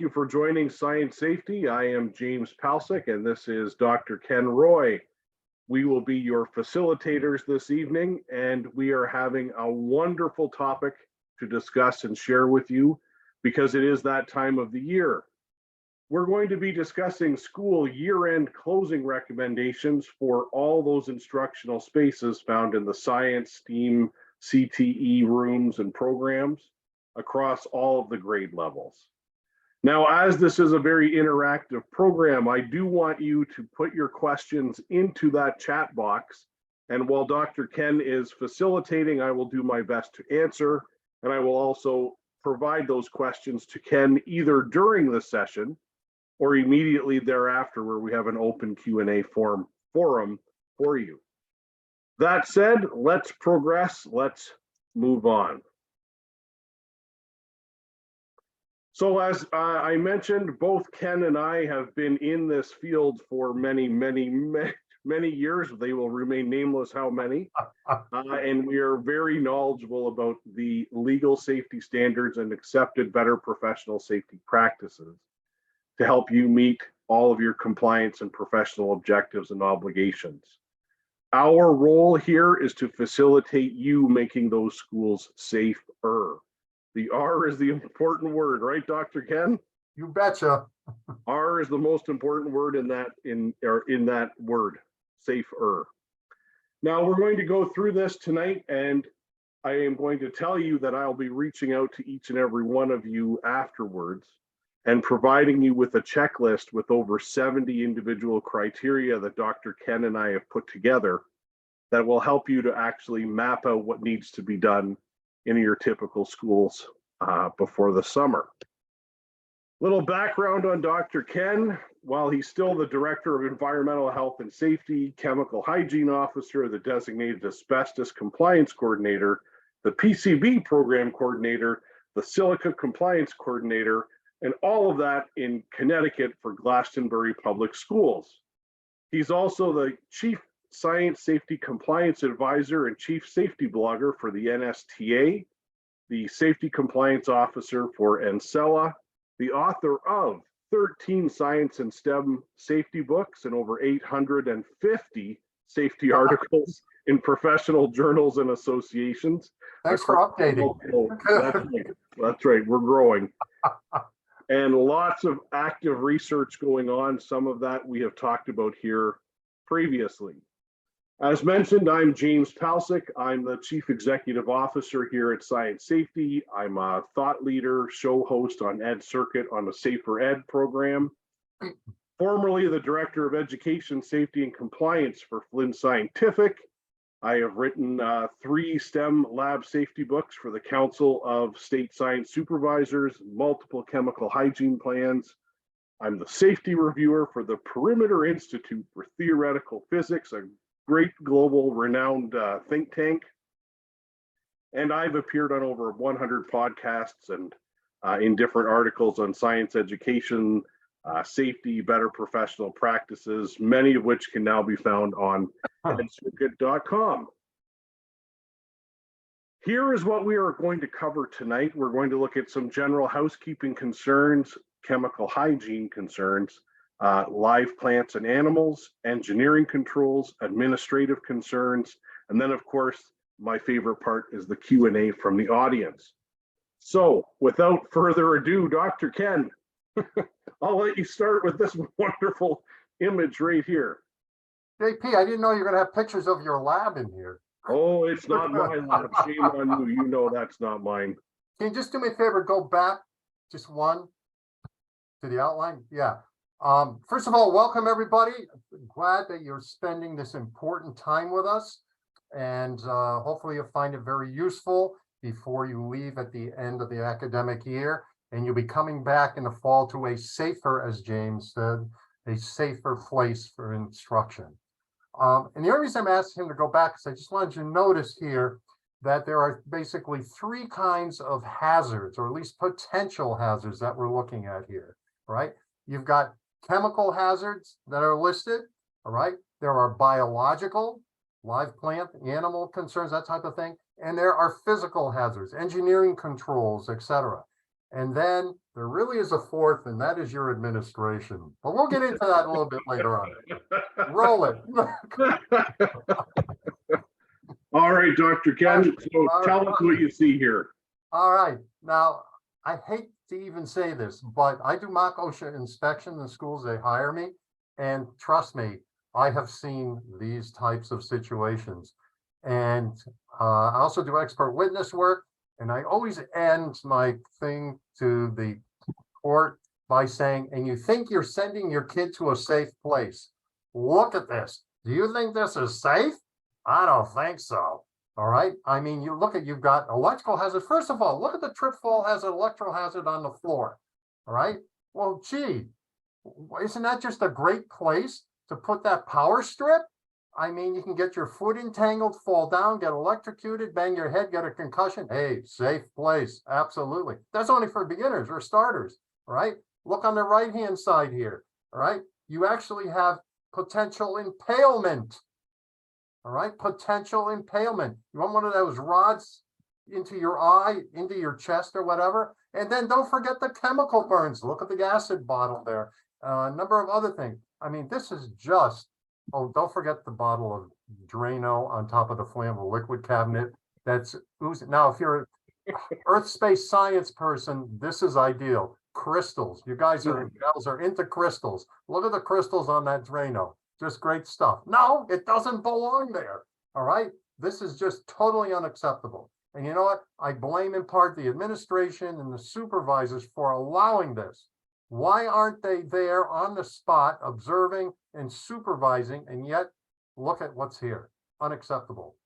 you for joining Science Safety. I am James Palsick, and this is Dr. Ken Roy. We will be your facilitators this evening, and we are having a wonderful topic to discuss and share with you because it is that time of the year. We're going to be discussing school year-end closing recommendations for all those instructional spaces found in the science, STEAM, CTE rooms and programs across all of the grade levels. Now, as this is a very interactive program, I do want you to put your questions into that chat box. And while Dr. Ken is facilitating, I will do my best to answer. And I will also provide those questions to Ken either during the session or immediately thereafter, where we have an open Q&A forum for you. That said, let's progress, let's move on. So as I mentioned, both Ken and I have been in this field for many years. They will remain nameless how many. And we are very knowledgeable about the legal safety standards and accepted better professional safety practices to help you meet all of your compliance and professional objectives and obligations. Our role here is to facilitate you making those schools safer. The R is the important word, right, Dr. Ken? You betcha. R is the most important word in that word, safer. Now we're going to go through this tonight, and I am going to tell you that I'll be reaching out to each and every one of you afterwards and providing you with a checklist with over 70 individual criteria that Dr. Ken and I have put together that will help you to actually map out what needs to be done in your typical schools before the summer. Little background on Dr. Ken. While he's still the Director of Environmental Health and Safety, Chemical Hygiene Officer, the Designated Asbestos Compliance Coordinator, the PCB Program Coordinator, the Silica Compliance Coordinator, and all of that in Connecticut for Glastonbury Public Schools. He's also the Chief Science Safety Compliance Advisor and Chief Safety Blogger for the NSTA, the Safety Compliance Officer for NCELA, the author of 13 science and STEM safety books and over 850 safety articles in professional journals and associations. Thanks for updating. That's right, we're growing. And lots of active research going on. Some of that we have talked about here previously. As mentioned, I'm James Palsick. I'm the Chief Executive Officer here at Science Safety. I'm a thought leader, show host on Ed Circuit on the Safer Ed program. Formerly the Director of Education, Safety and Compliance for Flynn Scientific. I have written 3 STEM lab safety books for the Council of State Science Supervisors, multiple chemical hygiene plans. I'm the safety reviewer for the Perimeter Institute for Theoretical Physics, a great global renowned think tank. And I've appeared on over 100 podcasts and in different articles on science education, safety, better professional practices, many of which can now be found on edcircuit.com. Here is what we are going to cover tonight. We're going to look at some general housekeeping concerns, chemical hygiene concerns, live plants and animals, engineering controls, administrative concerns, and then of course, my favorite part is the Q&A from the audience. So without further ado, Dr. Ken, I'll let you start with this wonderful image right here. JP, I didn't know you were going to have pictures of your lab in here. Oh, it's not my lab. Shame on you. You know that's not mine. Can you just do me a favor, go back just one to the outline? Yeah. First of all, welcome everybody. I'm glad that you're spending this important time with us, and hopefully you'll find it very useful before you leave at the end of the academic year, and you'll be coming back in the fall to a safer, as James said, a safer place for instruction. And the only reason I'm asking him to go back is I just wanted you to notice here that there are basically 3 kinds of hazards, or at least potential hazards, that we're looking at here, right? You've got chemical hazards that are listed, all right? There are biological, live plant, animal concerns, that type of thing. And there are physical hazards, engineering controls, etc. And then there really is a fourth, and that is your administration. But we'll get into that a little bit later on. Roll it. All right, Dr. Ken, so All tell right. us what you see here. All right. Now, I hate to even say this, but I do mock OSHA inspection in the schools. They hire me. And trust me, I have seen these types of situations. And I also do expert witness work. And I always end my thing to the court by saying, and you think you're sending your kid to a safe place. Look at this. Do you think this is safe? I don't think so. All right. I mean, you've got electrical hazard. First of all, look at the trip fall hazard, electrical hazard on the floor. All right. Well, gee, isn't that just a great place to put that power strip? I mean, you can get your foot entangled, fall down, get electrocuted, bang your head, get a concussion. Hey, safe place. Absolutely. That's only for beginners or starters. All right. Look on the right-hand side here. All right. You actually have potential impalement. All right, potential impalement. You want one of those rods into your eye, into your chest or whatever. And then don't forget the chemical burns. Look at the acid bottle there. A number of other things. I mean, this is just, oh, don't forget the bottle of Drano on top of the flammable liquid cabinet. That's oozing. Now, if you're an earth space science person, this is ideal. Crystals. You guys are, gals are into crystals. Look at the crystals on that Drano. Just great stuff. No, it doesn't belong there. All right. This is just totally unacceptable. And you know what? I blame in part the administration and the supervisors for allowing this. Why aren't they there on the spot observing and supervising? And yet, look at what's here. Unacceptable.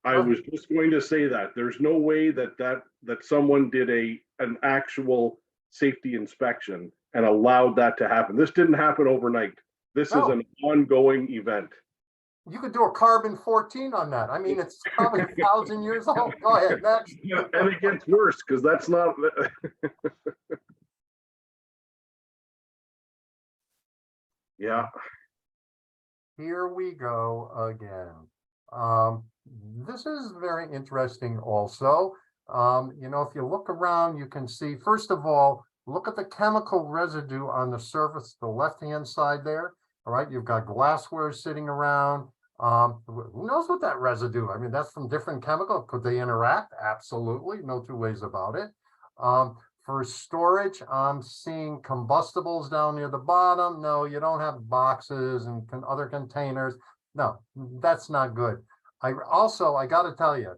I was just going to say that there's no way that someone did an actual safety inspection and allowed that to happen. This didn't happen overnight. This is an ongoing event. You could do a carbon-14 on that. I mean, it's probably 1,000 years old. Go ahead, next. And it gets worse because that's not. Yeah. Here we go again. This is very interesting also. You know, if you look around, you can see, first of all, look at the chemical residue on the surface, the left-hand side there. All right, you've got glassware sitting around. Who knows what that residue? I mean, that's from different chemicals. Could they interact? Absolutely, no two ways about it. For storage, I'm seeing combustibles down near the bottom. No, you don't have boxes and other containers. No, that's not good. I got to tell you,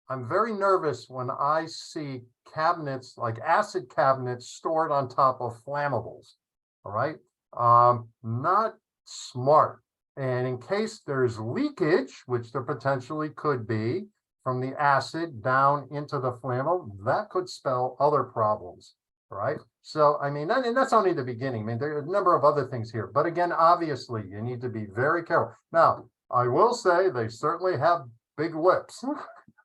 I'm very nervous when I see cabinets like acid cabinets stored on top of flammables. All right, not smart. And in case there's leakage, which there potentially could be from the acid down into the flammable, that could spell other problems. All right. So, I mean, and that's only the beginning. I mean, there are a number of other things here. But again, obviously, you need to be very careful. Now, I will say they certainly have big lips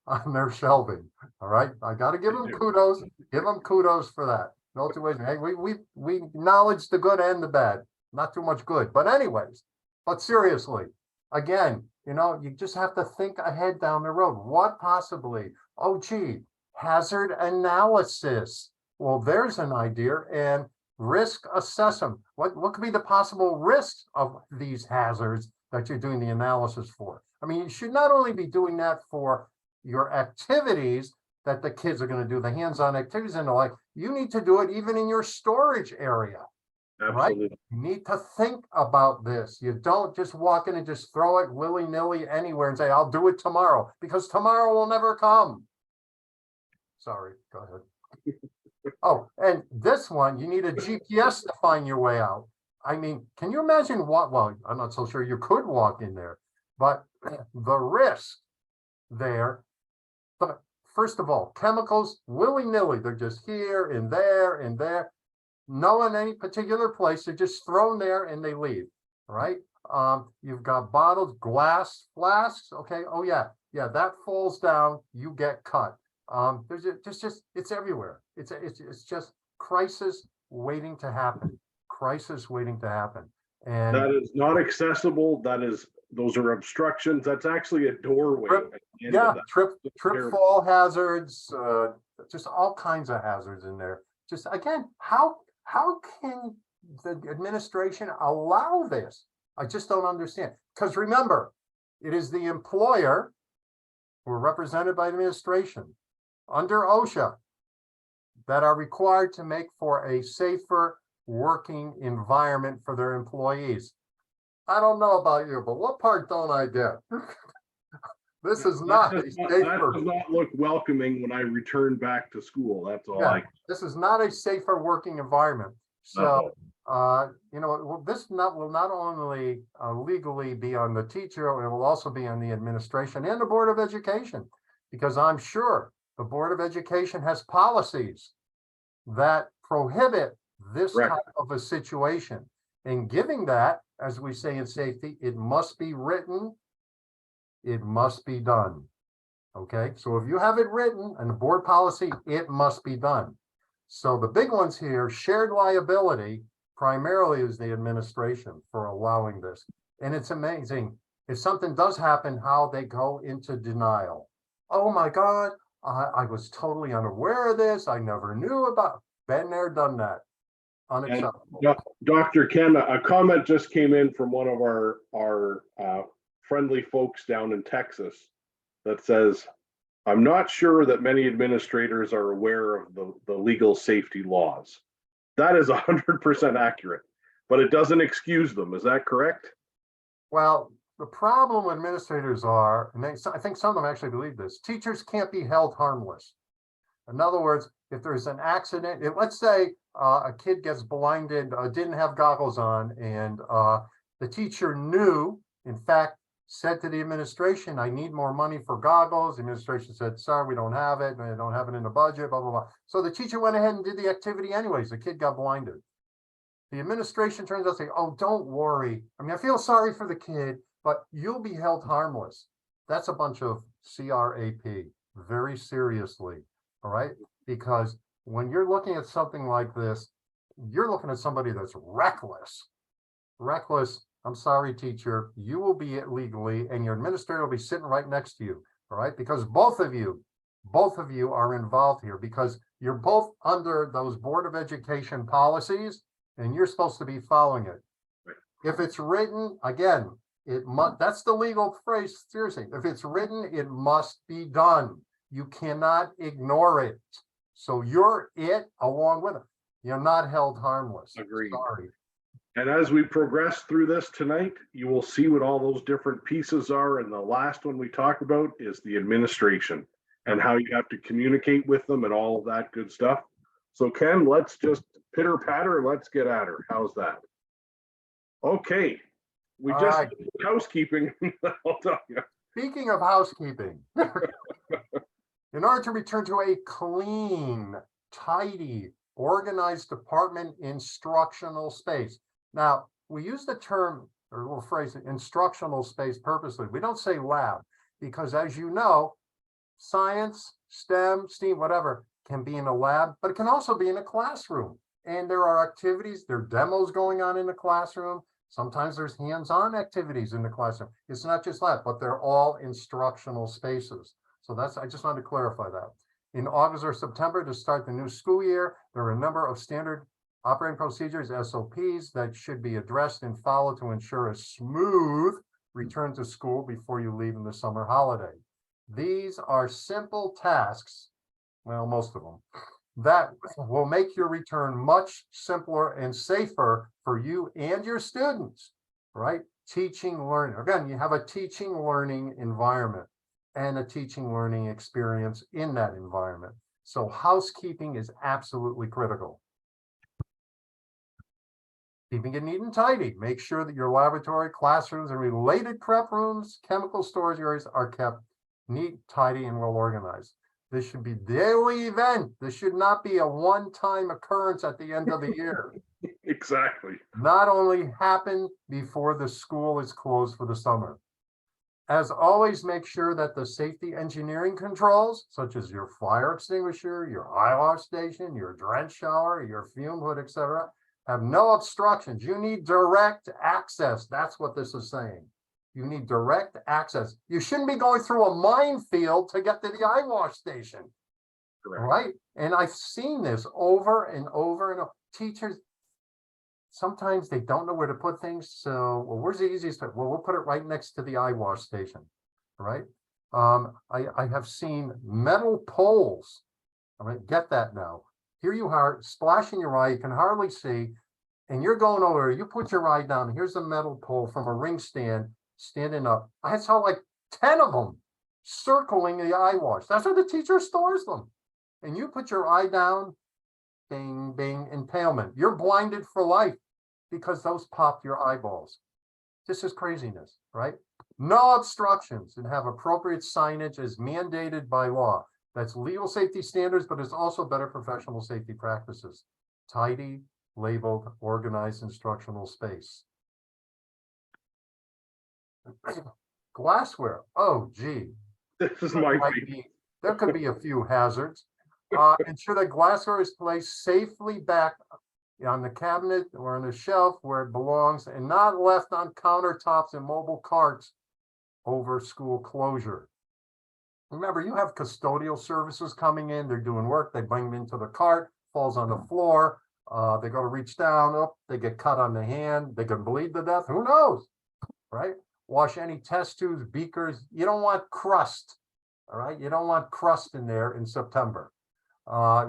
on their shelving. All right. I got to give them kudos. Give them kudos for that. No two ways. Hey, we acknowledge the good and the bad. Not too much good. But anyways, but seriously, again, you know, you just have to think ahead down the road. What possibly? Oh, gee, hazard analysis. Well, there's an idea. And risk assessment. What could be the possible risks of these hazards that you're doing the analysis for? I mean, you should not only be doing that for your activities that the kids are going to do, the hands-on activities and the like, you need to do it even in your storage area. Absolutely. Right? You need to think about this. You don't just walk in and just throw it willy-nilly anywhere and say, I'll do it tomorrow, because tomorrow will never come. Sorry, go ahead. Oh, and this one, you need a GPS to find your way out. I mean, can you imagine what, well, I'm not so sure you could walk in there, but the risk there, but first of all, chemicals, willy-nilly, they're just here and there and there. No in any particular place, they're just thrown there and they leave. All right. You've got bottles, glass, flasks. Okay. Oh yeah. Yeah. That falls down. You get cut. There's just it's everywhere. It's just crisis waiting to happen. Crisis waiting to happen. And that is not accessible. Those are obstructions. That's actually a doorway. Yeah. Trip fall hazards, just all kinds of hazards in there. Just again, how How can the administration allow this? I just don't understand. Because remember, it is the employer who are represented by administration under OSHA that are required to make for a safer working environment for their employees. I don't know about you, but what part don't I get? This is not a That safer. does not look welcoming when I return back to school. That's all Yeah, this is not a safer working environment. So, this will not only legally be on the teacher, it will also be on the administration and the Board of Education, because I'm sure the Board of Education has policies that prohibit this Correct. type of a situation. And giving that, as we say in safety, it must be written, it must be done. Okay, so if you have it written and the board policy, it must be done. So the big ones here, shared liability, primarily is the administration for allowing this. And it's amazing, if something does happen, how they go into denial. Oh my God, I was totally unaware of this. I never knew about, been there, done that. Unacceptable. Dr. Ken, a comment just came in from one of our friendly folks down in Texas that says, I'm not sure that many administrators are aware of the legal safety laws. That is 100% accurate, but it doesn't excuse them. Is that correct? Well, the problem with administrators are, and I think some of them actually believe this, teachers can't be held harmless. In other words, if there's an accident, let's say a kid gets blinded, didn't have goggles on, and the teacher knew, in fact, said to the administration, I need more money for goggles. The administration said, sorry, we don't have it. We don't have it in the budget, blah, blah, blah. So the teacher went ahead and did the activity anyways. The kid got blinded. The administration turns out to say, oh, don't worry. I mean, I feel sorry for the kid, but you'll be held harmless. That's a bunch of CRAP, very seriously, all right? Because when you're looking at something like this, you're looking at somebody that's reckless. Reckless. I'm sorry, teacher, you will be it legally, and your administrator will be sitting right next to you, all right? Because both of you are involved here, because you're both under those Board of Education policies, and you're supposed to be following it. If it's written, again, it must, that's the legal phrase, seriously. If it's written, it must be done. You cannot ignore it. So you're it along with it. You're not held harmless. Agreed. Sorry. And as we progress through this tonight, you will see what all those different pieces are. And the last one we talk about is the administration and how you have to communicate with them and all of that good stuff. So Ken, let's just pitter patter and let's get at her. How's that? Okay. We All just right. did housekeeping. I'll tell you. Speaking of housekeeping, in order to return to a clean, tidy, organized department instructional space. Now, we use the term, or we'll phrase it, instructional space purposely. We don't say lab, because as you know, science, STEM, STEAM, whatever, can be in a lab, but it can also be in a classroom. And there are activities, there are demos going on in the classroom. Sometimes there's hands-on activities in the classroom. It's not just lab, but they're all instructional spaces. So that's, I just wanted to clarify that. In August or September, to start the new school year, there are a number of standard operating procedures, SOPs, that should be addressed and followed to ensure a smooth return to school before you leave in the summer holiday. These are simple tasks, well, most of them, that will make your return much simpler and safer for you and your students, right? Teaching, learning. Again, you have a teaching, learning environment and a teaching, learning experience in that environment. So housekeeping is absolutely critical. Keeping it neat and tidy. Make sure that your laboratory, classrooms, and related prep rooms, chemical storage areas are kept neat, tidy, and well organized. This should be a daily event. This should not be a one-time occurrence at the end of the year. Exactly. Not only happen before the school is closed for the summer. As always, make sure that the safety engineering controls, such as your fire extinguisher, your eye wash station, your drench shower, your fume hood, etc., have no obstructions. You need direct access. That's what this is saying. You need direct access. You shouldn't be going through a minefield to get to the eye wash station. Correct. Right? And I've seen this over and over and over. teachers, sometimes they don't know where to put things. So, well, where's the easiest? Well, we'll put it right next to the eye wash station, right? I have seen metal poles. All right, get that now. Here you are, splashing your eye, you can hardly see, and you're going over, you put your eye down, here's a metal pole from a ring stand, standing up. I saw like 10 of them circling the eye wash. That's where the teacher stores them. And you put your eye down, bing, bing, impalement. You're blinded for life because those popped your eyeballs. This is craziness, right? No obstructions, and have appropriate signage as mandated by law. That's legal safety standards, but it's also better professional safety practices. Tidy, labeled, organized instructional space. Glassware. Oh, gee. This is my favorite. There could be a few hazards. Ensure that glassware is placed safely back on the cabinet or on the shelf where it belongs and not left on countertops and mobile carts over school closure. Remember, you have custodial services coming in, they're doing work, they bring them into the cart, falls on the floor, they go to reach down, oh, they get cut on the hand, they can bleed to death, who knows, right? Wash any test tubes, beakers, you don't want crust, all right? You don't want crust in there in September,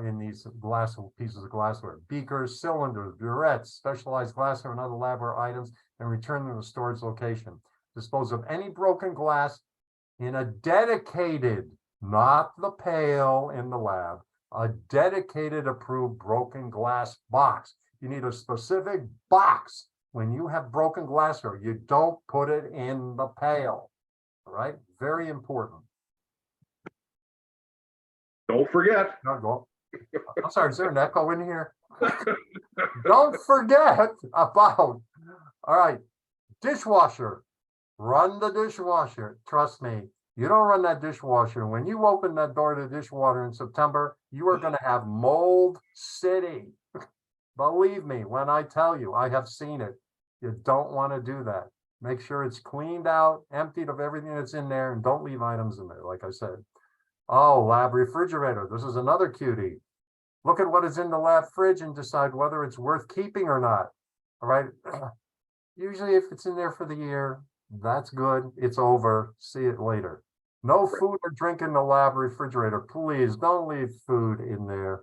in these glass pieces of glassware. Beakers, cylinders, burettes, specialized glassware and other labware items, and return them to the storage location. Dispose of any broken glass in a dedicated, not the pail in the lab, a dedicated approved broken glass box. You need a specific box when you have broken glassware. You don't put it in the pail, all right? Very important. Don't forget. I'm sorry, is there an echo in here? Don't forget about, all right, dishwasher. Run the dishwasher. Trust me, you don't run that dishwasher. When you open that door to the dishwasher in September, you are going to have mold city. Believe me when I tell you, I have seen it. You don't want to do that. Make sure it's cleaned out, emptied of everything that's in there, and don't leave items in there, like I said. Oh, lab refrigerator. This is another cutie. Look at what is in the lab fridge and decide whether it's worth keeping or not. All right. Usually if it's in there for the year, that's good. It's over. See it later. No food or drink in the lab refrigerator. Please don't leave food in there.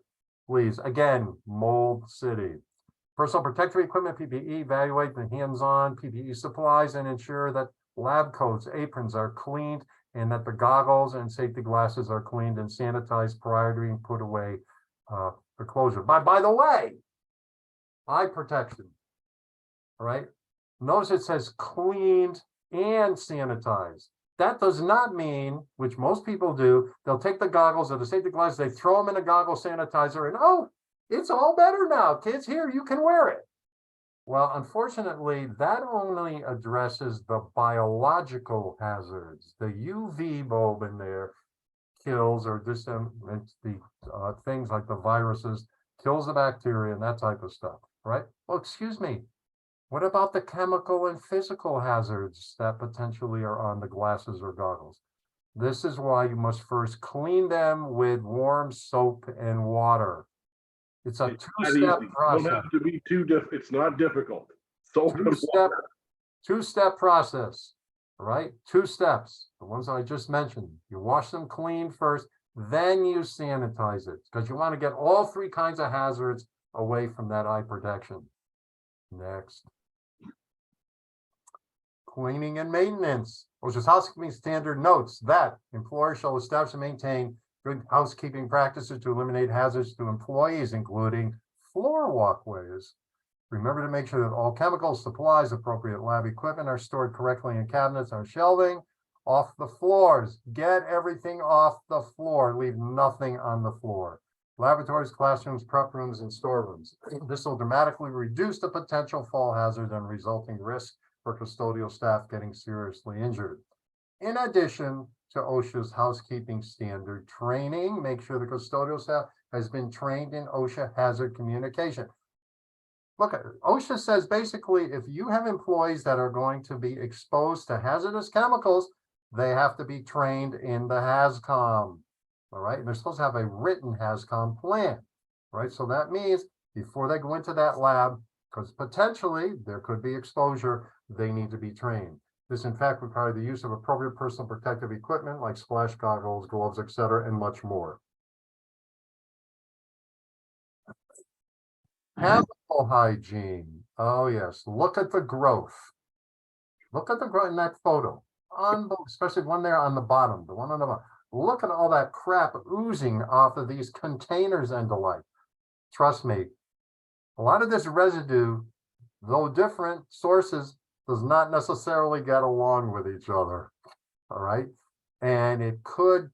Please. Again, mold city. Personal protective equipment, PPE, evaluate the hands-on PPE supplies and ensure that lab coats, aprons are cleaned and that the goggles and safety glasses are cleaned and sanitized prior to being put away for closure. By the way, eye protection. All right. Notice it says cleaned and sanitized. That does not mean, which most people do, they'll take the goggles or the safety glasses, they throw them in a goggle sanitizer and, oh, it's all better now. Kids, here, you can wear it. Well, unfortunately, that only addresses the biological hazards. The UV bulb in there kills or disseminates the things like the viruses, kills the bacteria and that type of stuff, right? Well, excuse me. What about the chemical and physical hazards that potentially are on the glasses or goggles? This is why you must first clean them with warm soap and water. It's a two-step process. Don't have to be it's not difficult. Soap and water. Two-step process, right? 2 steps. The ones I just mentioned. You wash them clean first, then you sanitize it because you want to get all 3 kinds of hazards away from that eye protection. Next. Cleaning and maintenance. OSHA's housekeeping standard notes that employers shall establish and maintain good housekeeping practices to eliminate hazards to employees, including floor walkways. Remember to make sure that all chemicals, supplies, appropriate lab equipment are stored correctly in cabinets or shelving. Off the floors. Get everything off the floor. Leave nothing on the floor. Laboratories, classrooms, prep rooms, and storerooms. This will dramatically reduce the potential fall hazard and resulting risk for custodial staff getting seriously injured. In addition to OSHA's housekeeping standard training, make sure the custodial staff has been trained in OSHA hazard communication. Look, OSHA says basically if you have employees that are going to be exposed to hazardous chemicals, they have to be trained in the HAZCOM. All right, and they're supposed to have a written HAZCOM plan, right? So that means before they go into that lab, because potentially there could be exposure, they need to be trained. This, in fact, requires the use of appropriate personal protective equipment like splash goggles, gloves, etc., and much more. Chemical hygiene. Oh, yes. Look at the growth. Look at the growth in that photo. Especially one there on the bottom, the one on the bottom. Look at all that crap oozing off of these containers and the like. Trust me, a lot of this residue, though different sources, does not necessarily get along with each other. All right. And it could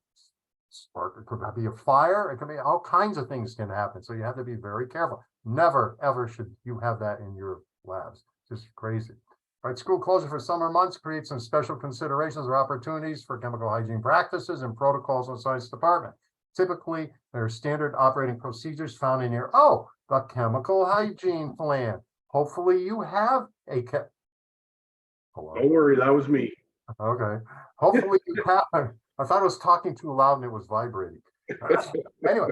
spark, it could be a fire, it could be all kinds of things can happen. So you have to be very careful. Never, ever should you have that in your labs. Just crazy. All right, school closure for summer months creates some special considerations or opportunities for chemical hygiene practices and protocols in the science department. Typically, there are standard operating procedures found in your, the chemical hygiene plan. Hopefully you have a Hello? Don't worry, that was me. Okay. Hopefully you have, I thought I was talking too loud and it was vibrating. Anyway,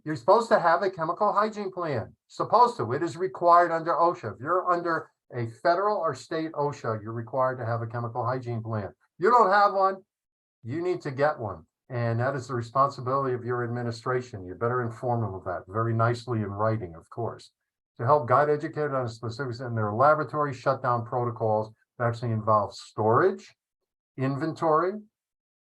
you're supposed to have a chemical hygiene plan. Supposed to. It is required under OSHA. If you're under a federal or state OSHA, you're required to have a chemical hygiene plan. You don't have one, you need to get one. And that is the responsibility of your administration. You better inform them of that very nicely in writing, of course. To help guide educators on specifics in their laboratory shutdown protocols that actually involve storage, inventory,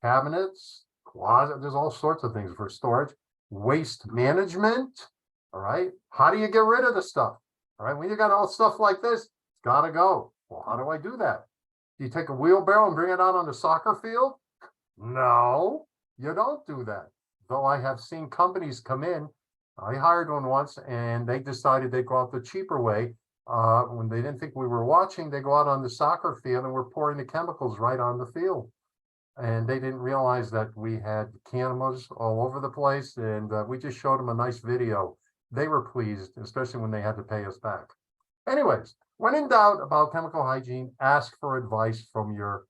cabinets, closet, there's all sorts of things for storage, waste management. All right. How do you get rid of the stuff? All right. When you got all stuff like this, it's gotta go. Well, how do I do that? Do you take a wheelbarrow and bring it out on the soccer field? No, you don't do that. Though I have seen companies come in. I hired one once and they decided they'd go out the cheaper way. When they didn't think we were watching, they go out on the soccer field and we're pouring the chemicals right on the field. And they didn't realize that we had cameras all over the place. And we just showed them a nice video. They were pleased, especially when they had to pay us back. Anyways, when in doubt about chemical hygiene, ask for advice from your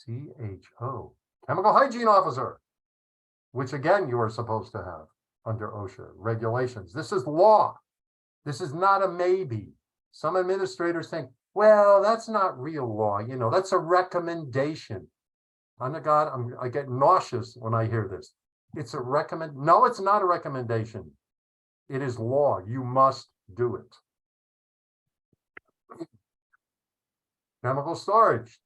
CHO, chemical hygiene officer, which again, you are supposed to have under OSHA regulations. This is law. This is not a maybe. Some administrators think, well, that's not real law. You know, that's a recommendation. Under God, I get nauseous when I hear this. It's a recommend. No, it's not a recommendation. It is law. You must do it. Chemical storage.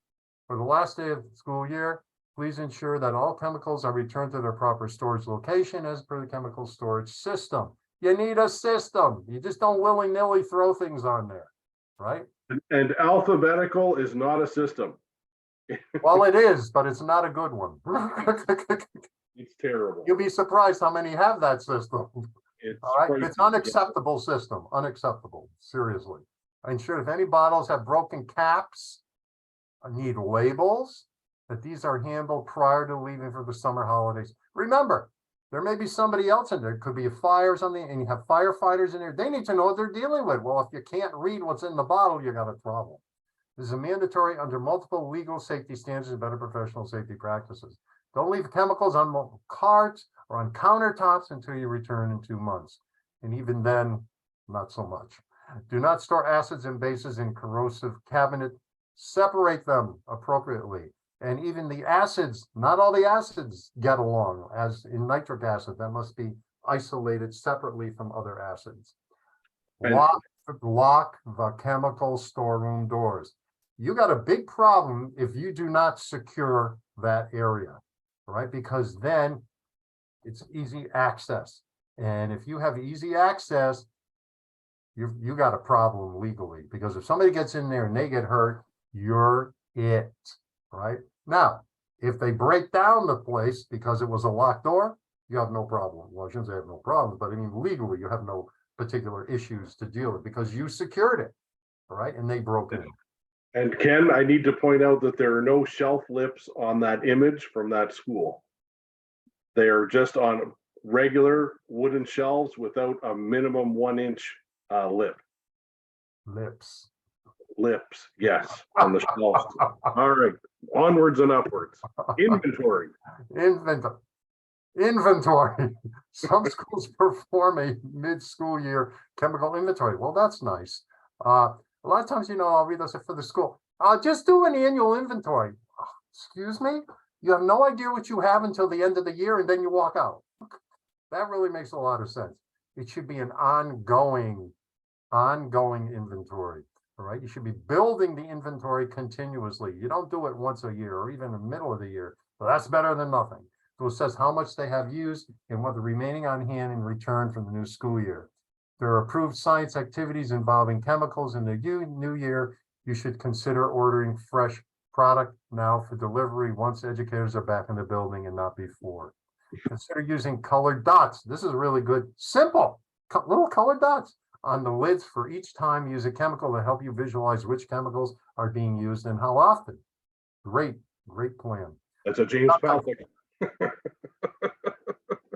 For the last day of the school year, please ensure that all chemicals are returned to their proper storage location as per the chemical storage system. You need a system. You just don't willy-nilly throw things on there, right? And alphabetical is not a system. Well, it is, but it's not a good one. It's terrible. You'll be surprised how many have that system. It's all right, crazy. it's unacceptable system, unacceptable, seriously. Ensure if any bottles have broken caps, need labels, that these are handled prior to leaving for the summer holidays. Remember, there may be somebody else in there. It could be a fire or something, and you have firefighters in there. They need to know what they're dealing with. Well, if you can't read what's in the bottle, you got a problem. This is a mandatory under multiple legal safety standards and better professional safety practices. Don't leave chemicals on carts or on countertops until you return in 2 months. And even then, not so much. Do not store acids and bases in corrosive cabinet. Separate them appropriately. And even the acids, not all the acids get along, as in nitric acid, that must be isolated separately from other acids. Lock the chemical storeroom doors. You got a big problem if you do not secure that area, right? Because then it's easy access. And if you have easy access, you got a problem legally, because if somebody gets in there and they get hurt, you're it. Right now, if they break down the place because it was a locked door, you have no problem. Well, I shouldn't say I have no problem, but I mean, legally, you have no particular issues to deal with because you secured it. All right. And they broke it. And Ken, I need to point out that there are no shelf lips on that image from that school. They are just on regular wooden shelves without a minimum 1-inch lip. Lips, yes, on the shelves. All right, onwards and upwards. Inventory. Inventory. Some schools perform a mid-school year chemical inventory. Well, that's nice. A lot of times, I'll read those for the school. Just do an annual inventory. Excuse me? You have no idea what you have until the end of the year, and then you walk out. That really makes a lot of sense. It should be an ongoing inventory. All right. You should be building the inventory continuously. You don't do it once a year or even in the middle of the year. So that's better than nothing. So it says how much they have used and what the remaining on hand in return from the new school year. There are approved science activities involving chemicals in the new year. You should consider ordering fresh product now for delivery once educators are back in the building and not before. Consider using colored dots. This is really good. Simple. Little colored dots on the lids for each time. Use a chemical to help you visualize which chemicals are being used and how often. Great plan. That's a James Falcon.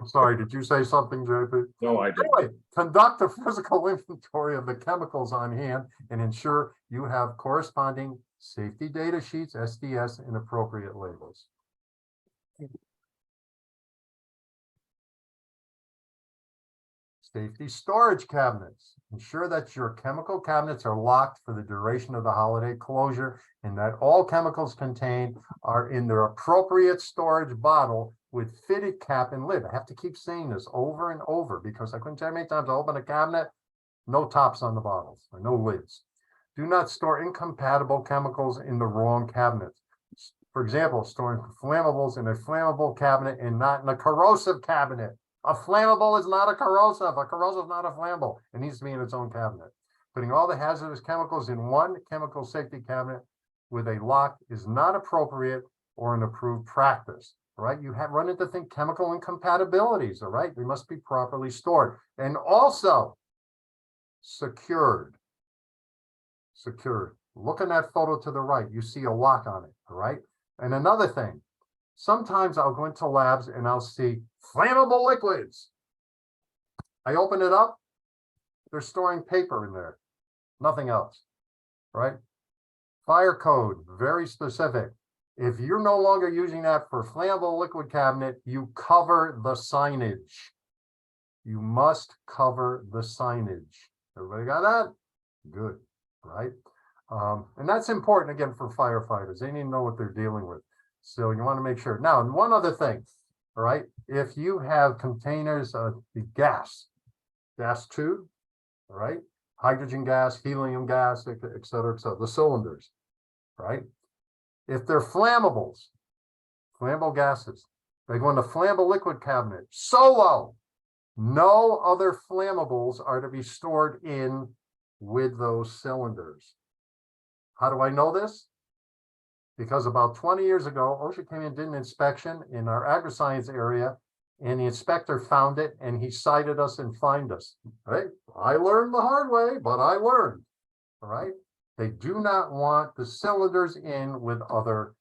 I'm sorry, did you say something, JP? No, I didn't. Anyway, conduct a physical inventory of the chemicals on hand and ensure you have corresponding safety data sheets, SDS, and appropriate labels. Safety storage cabinets. Ensure that your chemical cabinets are locked for the duration of the holiday closure and that all chemicals contained are in their appropriate storage bottle with fitted cap and lid. I have to keep saying this over and over because I couldn't tell you how many times I open a cabinet, no tops on the bottles or no lids. Do not store incompatible chemicals in the wrong cabinet. For example, storing flammables in a flammable cabinet and not in a corrosive cabinet. A flammable is not a corrosive. A corrosive is not a flammable. It needs to be in its own cabinet. Putting all the hazardous chemicals in one chemical safety cabinet with a lock is not appropriate or an approved practice. All right, you have run into chemical incompatibilities. All right, they must be properly stored and also secured. Look in that photo to the right. You see a lock on it. All right, and another thing. Sometimes I'll go into labs and I'll see flammable liquids. I open it up, they're storing paper in there, nothing else, right? Fire code, very specific. If you're no longer using that for flammable liquid cabinet, you cover the signage. You must cover the signage. Everybody got that? Good, right? And that's important, again, for firefighters. They need to know what they're dealing with. So you want to make sure. Now, and one other thing, all right, if you have containers of the gas tube, all right, hydrogen gas, helium gas, et cetera, the cylinders, right? If they're flammable gases, they go in the flammable liquid cabinet solo. No other flammables are to be stored in with those cylinders. How do I know this? Because about 20 years ago, OSHA came and did an inspection in our agri-science area, and the inspector found it, and he cited us and fined us. Right? I learned the hard way, but I learned. All right? They do not want the cylinders in with other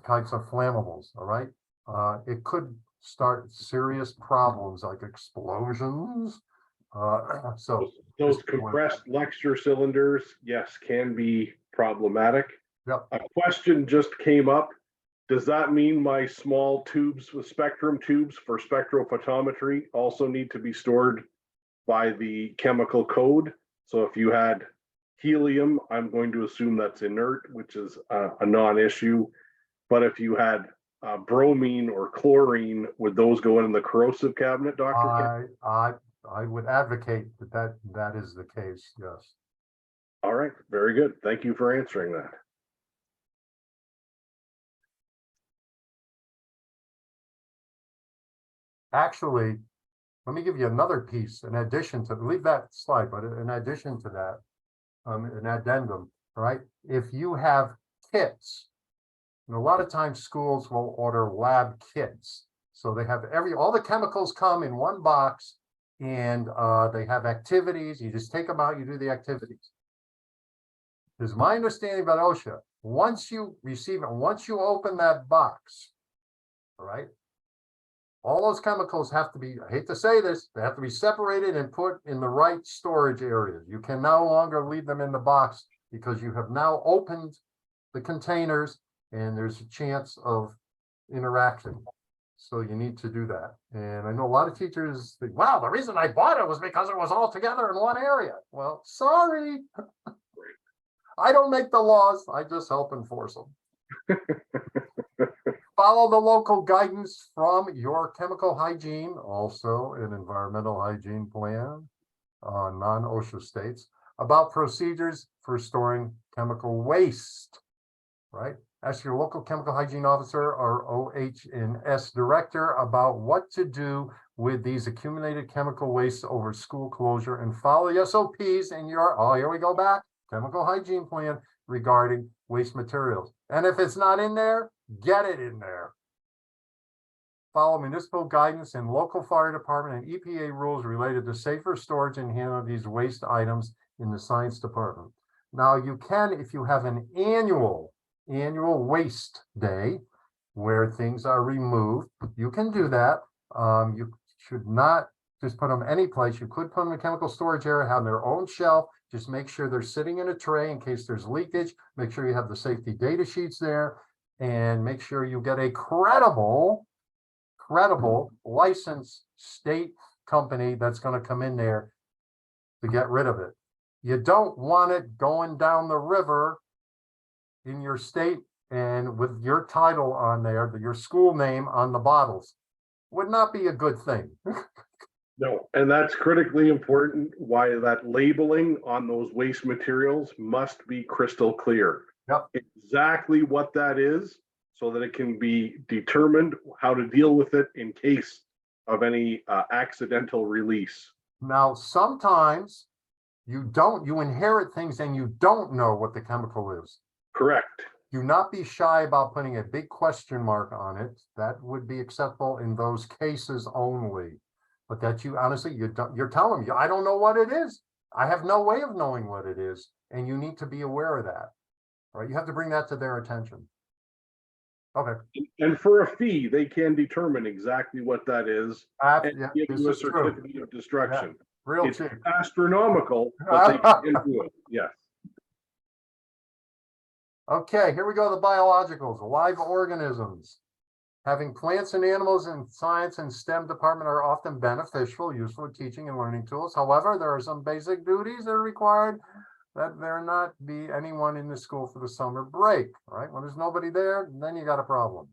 types of flammables. All right? It could start serious problems like explosions. So those compressed lecture cylinders, yes, can be problematic. Yep. A question just came up. Does that mean my small tubes with spectrum tubes for spectrophotometry also need to be stored by the chemical code? So if you had helium, I'm going to assume that's inert, which is a non-issue. But if you had bromine or chlorine, would those go in the corrosive cabinet, Dr.? I would advocate that is the case, yes. All right, very good. Thank you for answering that. Actually, let me give you another piece in addition to, leave that slide, but in addition to that, an addendum, right? If you have kits, and a lot of times schools will order lab kits. So they have all the chemicals come in one box and they have activities. You just take them out, you do the activities. Is my understanding about OSHA, once you receive it, once you open that box, all right, all those chemicals have to be, I hate to say this, they have to be separated and put in the right storage areas. You can no longer leave them in the box because you have now opened the containers and there's a chance of interaction. So you need to do that. And I know a lot of teachers think, wow, the reason I bought it was because it was all together in one area. Well, sorry. I don't make the laws. I just help enforce them. Follow the local guidance from your chemical hygiene, also an environmental hygiene plan, non-OSHA states, about procedures for storing chemical waste, right? Ask your local chemical hygiene officer or OH&S director about what to do with these accumulated chemical wastes over school closure, and follow the SOPs in your, oh, here we go back, chemical hygiene plan regarding waste materials. And if it's not in there, get it in there. Follow municipal guidance and local fire department and EPA rules related to safer storage and handling of these waste items in the science department. Now you can, if you have an annual waste day where things are removed, you can do that. You should not just put them any place. You could put them in a chemical storage area, have their own shelf. Just make sure they're sitting in a tray in case there's leakage. Make sure you have the safety data sheets there, and make sure you get a credible licensed state company that's going to come in there to get rid of it. You don't want it going down the river in your state and with your title on there, your school name on the bottles. Would not be a good thing. No, and that's critically important, why that labeling on those waste materials must be crystal clear. Yep. Exactly what that is, so that it can be determined how to deal with it in case of any accidental release. Now, sometimes you inherit things and you don't know what the chemical is. Correct. Do not be shy about putting a big question mark on it. That would be acceptable in those cases only. But that you honestly, you're telling me, I don't know what it is. I have no way of knowing what it is. And you need to be aware of that, right? You have to bring that to their attention. Okay. And for a fee, they can determine exactly what that is and Yeah, give this you a is true. certificate of destruction. Yeah, real It's cheap. astronomical, but they can do it. Yes. Okay, here we go. The biologicals, live organisms. Having plants and animals in science and STEM department are often beneficial, useful teaching and learning tools. However, there are some basic duties that are required that there not be anyone in the school for the summer break, right? When there's nobody there, then you got a problem.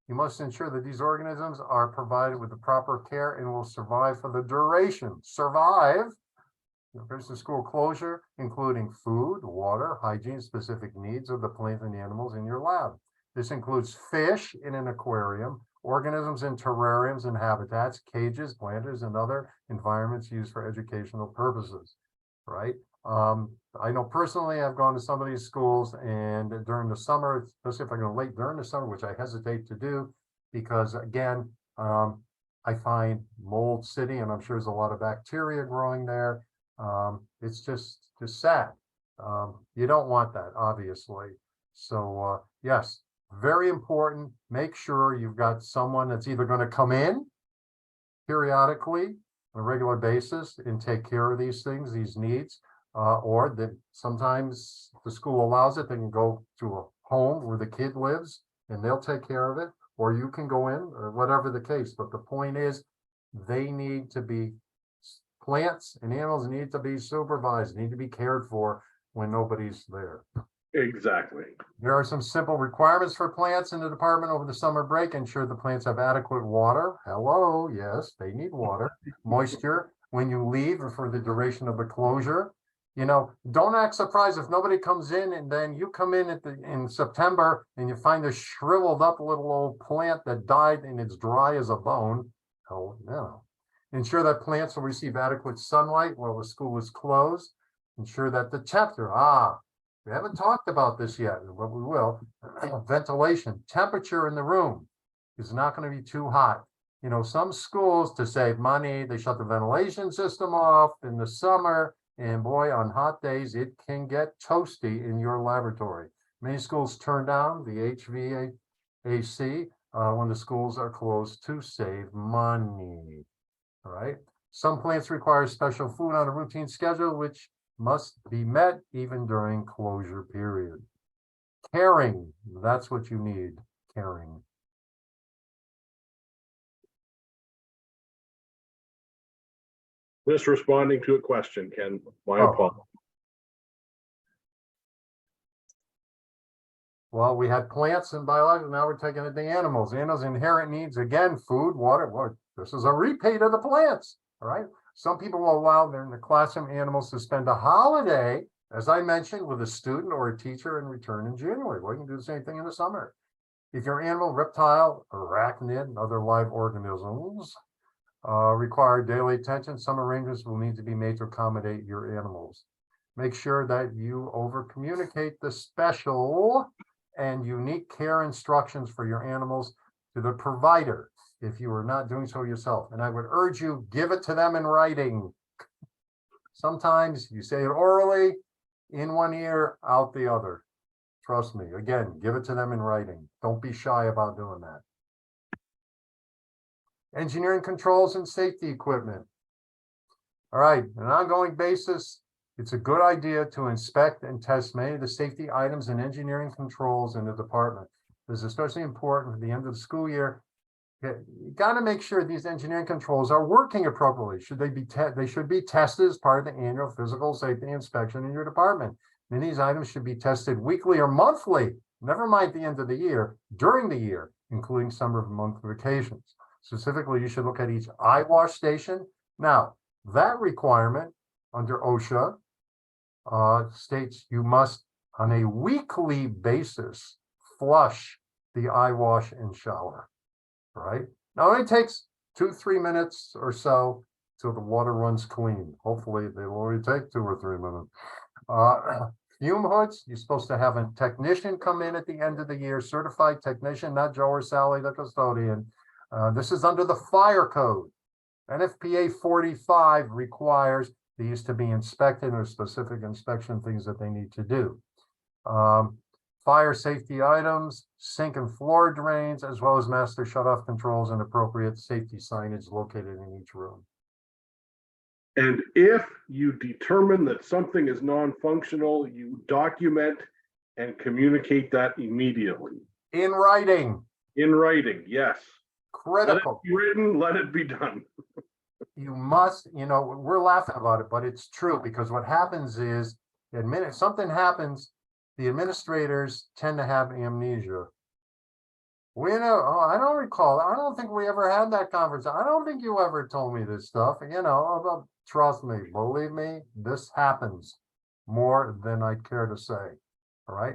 You must ensure that these organisms are provided with the proper care and will survive for the duration. Survive. There's the school closure, including food, water, hygiene, specific needs of the plants and animals in your lab. This includes fish in an aquarium, organisms in terrariums and habitats, cages, planters, and other environments used for educational purposes, right? I know personally, I've gone to some of these schools, and during the summer, especially if I go late during the summer, which I hesitate to do, because again, I find mold sitting, and I'm sure there's a lot of bacteria growing there. It's just sad. You don't want that, obviously. So yes, very important. Make sure you've got someone that's either going to come in periodically on a regular basis and take care of these things, these needs, or that sometimes the school allows it. They can go to a home where the kid lives and they'll take care of it, or you can go in, or whatever the case. But the point is, they need to be, plants and animals need to be supervised, need to be cared for when nobody's there. Exactly. There are some simple requirements for plants in the department over the summer break. Ensure the plants have adequate water. Hello, yes, they need water. Moisture when you leave or for the duration of the closure. You know, don't act surprised if nobody comes in and then you come in in September and you find a shriveled up little old plant that died and it's dry as a bone. Oh no. Ensure that plants will receive adequate sunlight while the school is closed. Ensure that the temperature, we haven't talked about this yet, but we will. Ventilation, temperature in the room is not going to be too hot. You know, some schools, to save money, they shut the ventilation system off in the summer, and boy, on hot days, it can get toasty in your laboratory. Many schools turn down the HVAC when the schools are closed to save money. All right. Some plants require special food on a routine schedule, which must be met even during closure period. Caring, that's what you need, caring. Just responding to a question, Ken. My Oh. apologies. Well, we had plants and biological, now we're taking it to animals. Animals' inherent needs, again, food, water. This is a repeat of the plants, all right? Some people will allow their in the classroom animals to spend a holiday, as I mentioned, with a student or a teacher and return in January. Well, you can do the same thing in the summer. If your animal, reptile, arachnid, and other live organisms require daily attention, some arrangements will need to be made to accommodate your animals. Make sure that you over communicate the special and unique care instructions for your animals to the provider if you are not doing so yourself. And I would urge you, give it to them in writing. Sometimes you say it orally, in one ear, out the other. Trust me, again, give it to them in writing. Don't be shy about doing that. Engineering controls and safety equipment. All right, on an ongoing basis, it's a good idea to inspect and test many of the safety items and engineering controls in the department. This is especially important at the end of the school year. You got to make sure these engineering controls are working appropriately. They should be tested as part of the annual physical safety inspection in your department. And these items should be tested weekly or monthly, never mind the end of the year, during the year, including summer month vacations. Specifically, you should look at each eye wash station. Now, that requirement under OSHA states you must, on a weekly basis, flush the eye wash and shower, right? Now, it only takes 2-3 minutes or so till the water runs clean. Hopefully, they will only take 2 or 3 minutes. Fume hoods, you're supposed to have a technician come in at the end of the year, certified technician, not Joe or Sally, the custodian. This is under the fire code. NFPA 45 requires these to be inspected, or specific inspection things that they need to do. Fire safety items, sink and floor drains, as well as master shutoff controls and appropriate safety signage located in each room. And if you determine that something is non-functional, you document and communicate that immediately. In writing. In writing, yes. Critical. Let it be written, let it be done. You must, we're laughing about it, but it's true, because what happens is, something happens, the administrators tend to have amnesia. I don't recall. I don't think we ever had that conference. I don't think you ever told me this stuff. Trust me, believe me, this happens more than I'd care to say. All right.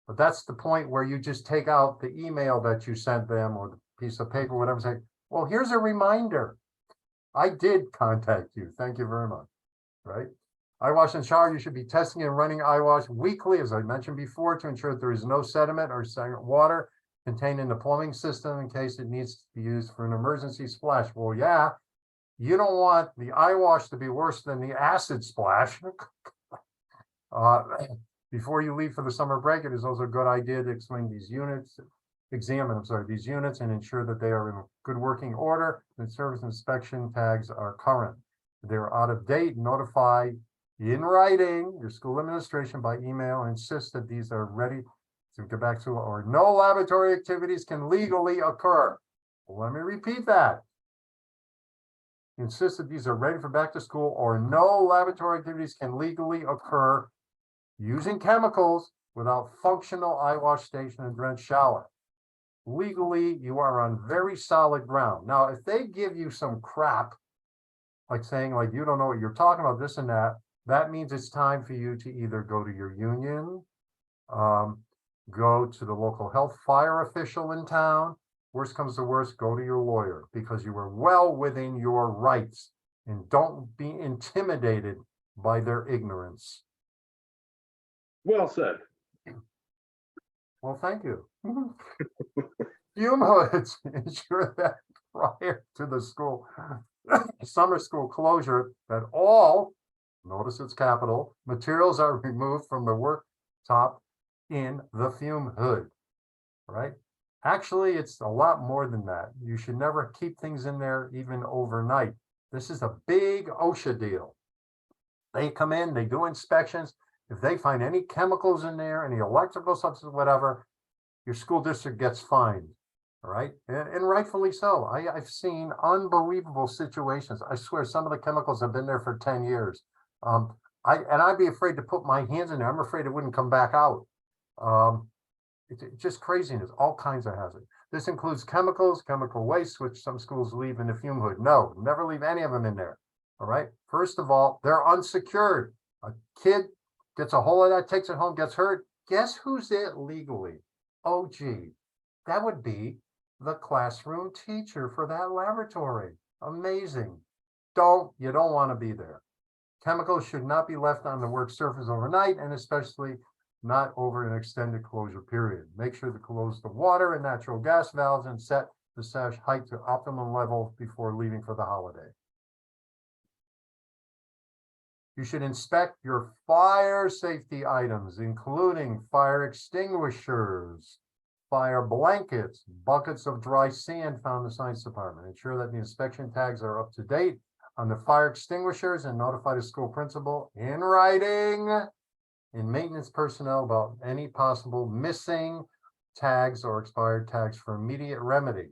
But that's the point where you just take out the email that you sent them or the piece of paper, whatever, say, well, here's a reminder. I did contact you. Thank you very much. Right. Eye wash and shower, you should be testing and running eye wash weekly, as I mentioned before, to ensure that there is no sediment or stagnant water contained in the plumbing system in case it needs to be used for an emergency splash. Well, yeah, you don't want the eye wash to be worse than the acid splash. Before you leave for the summer break, it is also a good idea to examine these units and ensure that they are in good working order and service inspection tags are current. If they're out of date, notify in writing your school administration by email and insist that these are ready to get back to, or no laboratory activities can legally occur. Well, let me repeat that. Insist that these are ready for back to school, or no laboratory activities can legally occur using chemicals without functional eye wash station and drench shower. Legally, you are on very solid ground. Now, if they give you some crap, like saying, like, you don't know what you're talking about, this and that, that means it's time for you to either go to your union, go to the local health fire official in town. Worst comes to worst, go to your lawyer, because you are well within your rights, and don't be intimidated by their ignorance. Well said. Well, thank you. Fume hoods, ensure that prior to the summer school closure, that all, notice it's capital, materials are removed from the worktop in the fume hood, right? Actually, it's a lot more than that. You should never keep things in there even overnight. This is a big OSHA deal. They come in, they do inspections. If they find any chemicals in there, any electrical substance, whatever, your school district gets fined. All right, and rightfully so. I've seen unbelievable situations. I swear some of the chemicals have been there for 10 years. I'd be afraid to put my hands in there. I'm afraid it wouldn't come back out. It's just craziness, all kinds of hazards. This includes chemicals, chemical waste, which some schools leave in the fume hood. No, never leave any of them in there. All right. First of all, they're unsecured. A kid gets a hold of that, takes it home, gets hurt. Guess who's it legally? Oh, gee, that would be the classroom teacher for that laboratory. Amazing. You don't want to be there. Chemicals should not be left on the work surface overnight, and especially not over an extended closure period. Make sure to close the water and natural gas valves and set the sash height to optimum level before leaving for the holiday. You should inspect your fire safety items, including fire extinguishers, fire blankets, buckets of dry sand found in the science department. Ensure that the inspection tags are up to date on the fire extinguishers and notify the school principal in writing and maintenance personnel about any possible missing tags or expired tags for immediate remedy.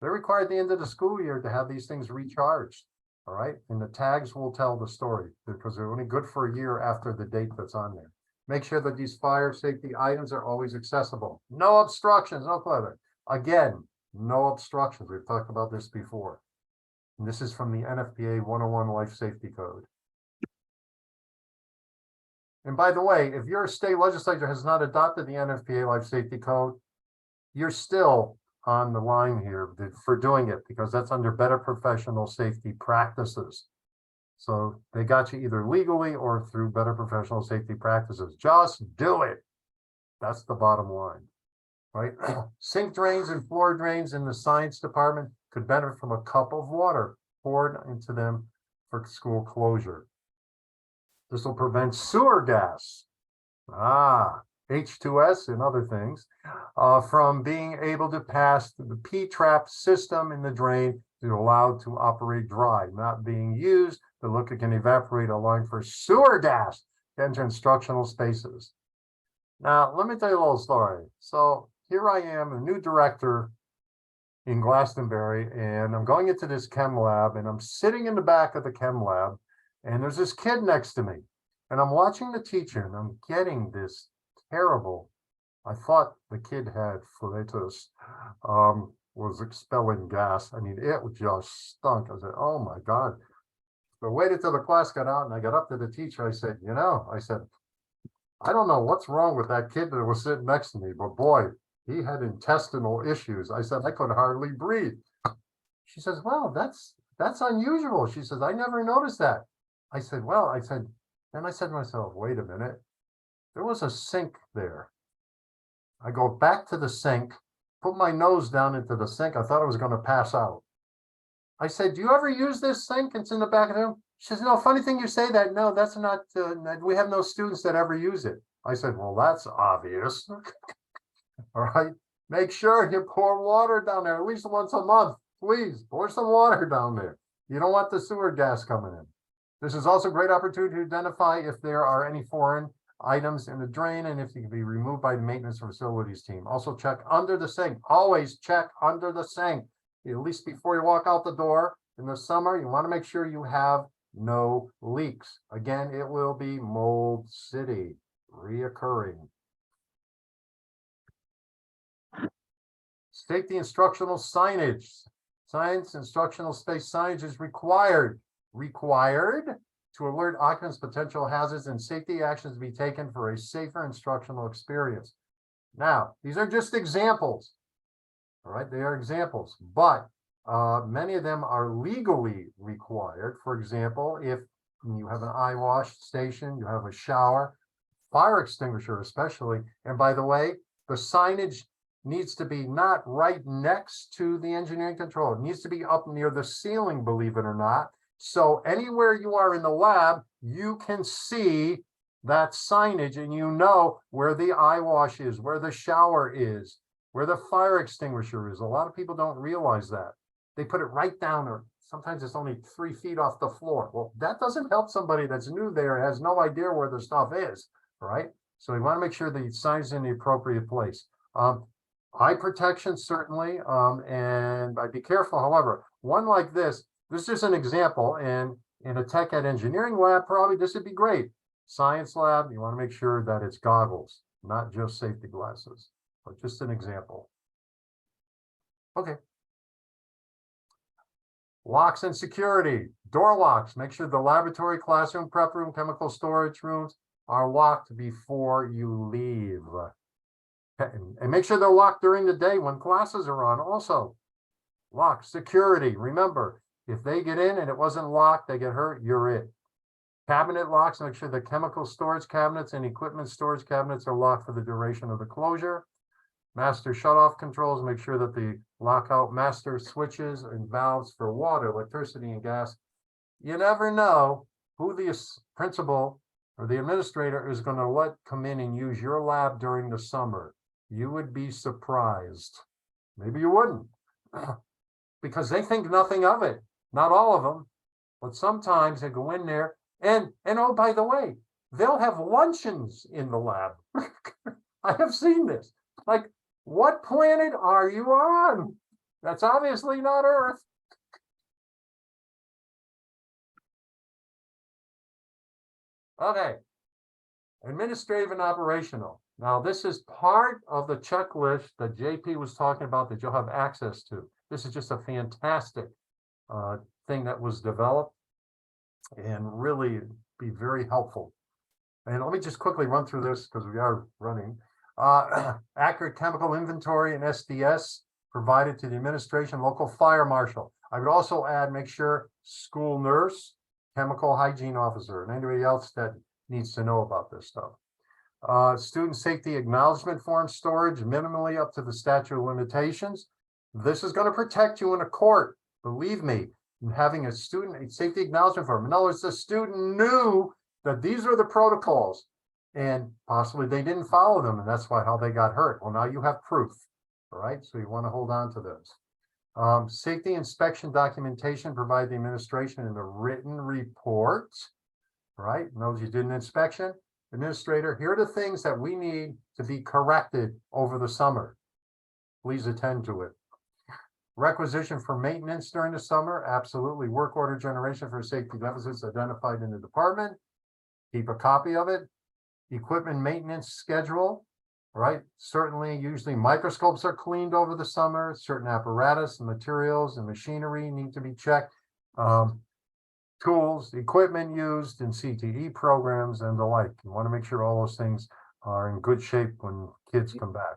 They're required at the end of the school year to have these things recharged. All right, and the tags will tell the story because they're only good for a year after the date that's on there. Make sure that these fire safety items are always accessible. No obstructions, no clutter. Again, no obstructions. We've talked about this before. And this is from the NFPA 101 Life Safety Code. And by the way, if your state legislature has not adopted the NFPA Life Safety Code, you're still on the line here for doing it because that's under better professional safety practices. So they got you either legally or through better professional safety practices. Just do it. That's the bottom line, right? Sink drains and floor drains in the science department could benefit from a cup of water poured into them for school closure. This will prevent sewer gas, H2S and other things, from being able to pass the P-trap system in the drain to allow it to operate dry, not being used. The liquid can evaporate, allowing for sewer gas to enter instructional spaces. Now, let me tell you a little story. So here I am, a new director in Glastonbury, and I'm going into this chem lab, and I'm sitting in the back of the chem lab, and there's this kid next to me, and I'm watching the teacher, and I'm getting this terrible. I thought the kid had phlebitis, was expelling gas. I mean, it just stunk. I said, oh my God. So I waited till the class got out and I got up to the teacher. I said, I don't know what's wrong with that kid that was sitting next to me, but boy, he had intestinal issues. I said, I could hardly breathe. She says, well, that's unusual. She says, I never noticed that. I said, then I said to myself, wait a minute. There was a sink there. I go back to the sink, put my nose down into the sink. I thought I was going to pass out. I said, do you ever use this sink? It's in the back of the room. She says, no, funny thing you say that. No, that's not, we have no students that ever use it. I said, well, that's obvious. All right. Make sure you pour water down there at least once a month. Please pour some water down there. You don't want the sewer gas coming in. This is also a great opportunity to identify if there are any foreign items in the drain and if they can be removed by the maintenance facilities team. Also check under the sink. Always check under the sink, at least before you walk out the door. In the summer, you want to make sure you have no leaks. Again, it will be mold city, reoccurring. State the instructional signage. Science instructional space signage is required to alert occupants potential hazards and safety actions to be taken for a safer instructional experience. Now, these are just examples. All right, they are examples, but many of them are legally required. For example, if you have an eye wash station, you have a shower, fire extinguisher especially, and by the way, the signage needs to be not right next to the engineering control. It needs to be up near the ceiling, believe it or not. So anywhere you are in the lab, you can see that signage and you know where the eye wash is, where the shower is, where the fire extinguisher is. A lot of people don't realize that. They put it right down there. Sometimes it's only 3 feet off the floor. Well, that doesn't help somebody that's new there and has no idea where the stuff is, right? So we want to make sure the signage is in the appropriate place. Eye protection, certainly, and I'd be careful. However, one like this is just an example, and in a tech ed engineering lab, probably this would be great. Science lab, you want to make sure that it's goggles, not just safety glasses, but just an example. Okay. Locks and security, door locks. Make sure the laboratory, classroom, prep room, chemical storage rooms are locked before you leave. And make sure they're locked during the day when classes are on also. Lock, security, remember, if they get in and it wasn't locked, they get hurt, you're it. Cabinet locks, make sure the chemical storage cabinets and equipment storage cabinets are locked for the duration of the closure. Master shutoff controls, make sure that the lockout master switches and valves for water, electricity, and gas. You never know who the principal or the administrator is going to let come in and use your lab during the summer. You would be surprised. Maybe you wouldn't, because they think nothing of it. Not all of them, but sometimes they go in there and oh, by the way, they'll have luncheons in the lab. I have seen this. Like, what planet are you on? That's obviously not Earth. Okay. Administrative and operational. Now, this is part of the checklist that JP was talking about that you'll have access to. This is just a fantastic thing that was developed and really be very helpful. And let me just quickly run through this because we are running. Accurate chemical inventory and SDS provided to the administration, local fire marshal. I would also add, make sure school nurse, chemical hygiene officer, and anybody else that needs to know about this stuff. Student safety acknowledgement form storage, minimally up to the statute of limitations. This is going to protect you in a court. Believe me, having a student safety acknowledgement form. In other words, the student knew that these are the protocols and possibly they didn't follow them, and that's why how they got hurt. Well, now you have proof. All right, so you want to hold on to those. Safety inspection documentation, provide the administration in a written report. All right, knows you did an inspection. Administrator, here are the things that we need to be corrected over the summer. Please attend to it. Requisition for maintenance during the summer, absolutely. Work order generation for safety deficits identified in the department. Keep a copy of it. Equipment maintenance schedule, right? Certainly, usually microscopes are cleaned over the summer. Certain apparatus and materials and machinery need to be checked. Tools, equipment used in CTE programs and the like. You want to make sure all those things are in good shape when kids come back.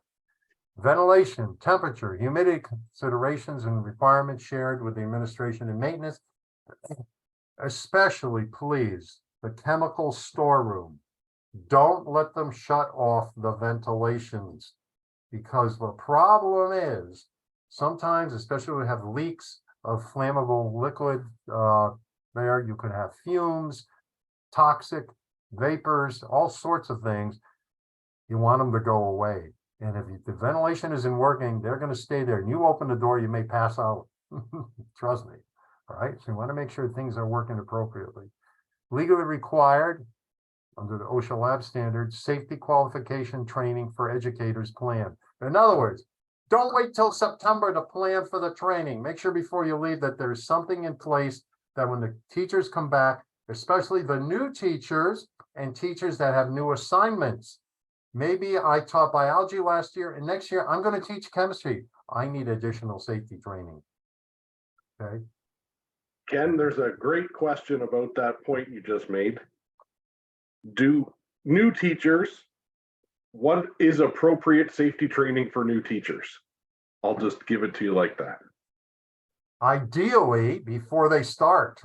Ventilation, temperature, humidity considerations and requirements shared with the administration and maintenance. Especially, please, the chemical storeroom. Don't let them shut off the ventilations, because the problem is sometimes, especially when we have leaks of flammable liquid, there you could have fumes, toxic vapors, all sorts of things. You want them to go away. And if the ventilation isn't working, they're going to stay there. And you open the door, you may pass out. Trust me. All right. So you want to make sure things are working appropriately. Legally required under the OSHA lab standards, safety qualification training for educators plan. In other words, don't wait till September to plan for the training. Make sure before you leave that there's something in place that when the teachers come back, especially the new teachers and teachers that have new assignments. Maybe I taught biology last year and next year I'm going to teach chemistry. I need additional safety training. Okay. Ken, there's a great question about that point you just made. Do new teachers, what is appropriate safety training for new teachers? I'll just give it to you like that. Ideally, before they start.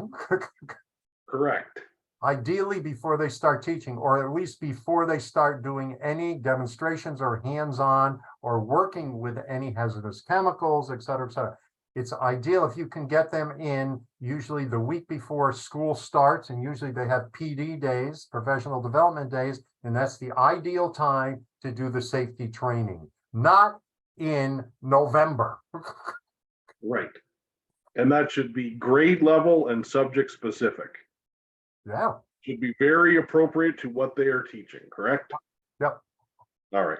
Correct. Ideally, before they start teaching, or at least before they start doing any demonstrations or hands-on or working with any hazardous chemicals, et cetera, et cetera. It's ideal if you can get them in usually the week before school starts, and usually they have PD days, professional development days, and that's the ideal time to do the safety training, not in November. Right. And that should be grade level and subject specific. Yeah. Should be very appropriate to what they are teaching, correct? Yep. All right.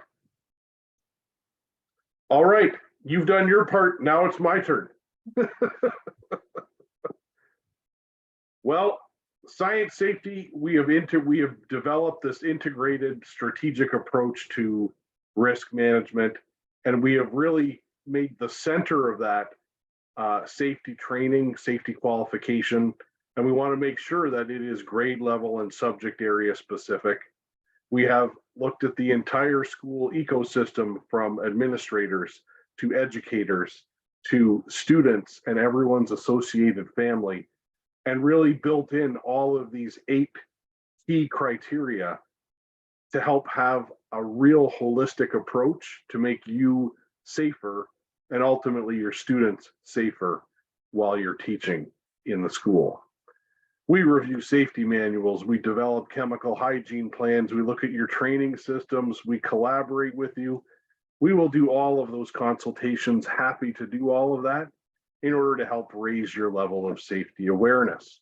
All right, you've done your part. Now it's my turn. Well, science safety, we have developed this integrated strategic approach to risk management, and we have really made the center of that safety training, safety qualification, and we want to make sure that it is grade level and subject area specific. We have looked at the entire school ecosystem, from administrators to educators to students and everyone's associated family, and really built in all of these 8 key criteria to help have a real holistic approach to make you safer and ultimately your students safer while you're teaching in the school. We review safety manuals, we develop chemical hygiene plans, we look at your training systems, we collaborate with you. We will do all of those consultations, happy to do all of that in order to help raise your level of safety awareness.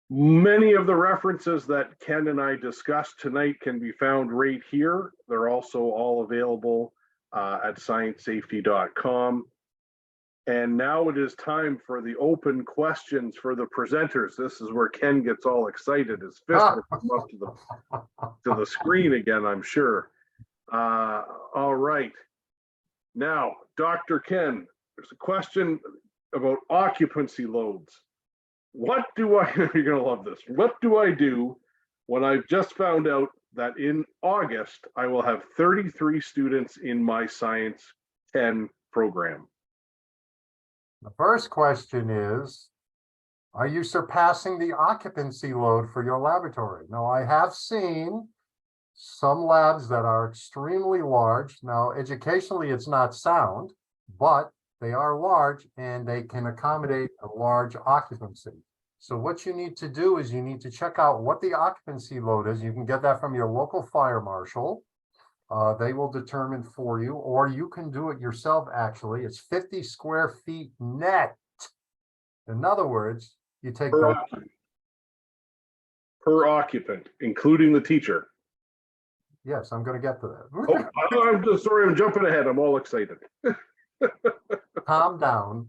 Many of the references that Ken and I discussed tonight can be found right here. They're also all available at sciencesafety.com. And now it is time for the open questions for the presenters. This is where Ken gets all excited. His fist will come up to the screen again, I'm sure. All right. Now, Dr. Ken, there's a question about occupancy loads. What do I, you're going to love this. What do I do when I've just found out that in August, I will have 33 students in my Science 10 program? The first question is, are you surpassing the occupancy load for your laboratory? Now, I have seen some labs that are extremely large. Now, educationally, it's not sound, but they are large and they can accommodate a large occupancy. So what you need to do is you need to check out what the occupancy load is. You can get that from your local fire marshal. They will determine for you, or you can do it yourself, actually. It's 50 square feet net. In other words, you take per occupant, including the teacher. Yes, I'm going to get to that. Oh, I'm just sorry, I'm jumping ahead. I'm all excited. Calm down.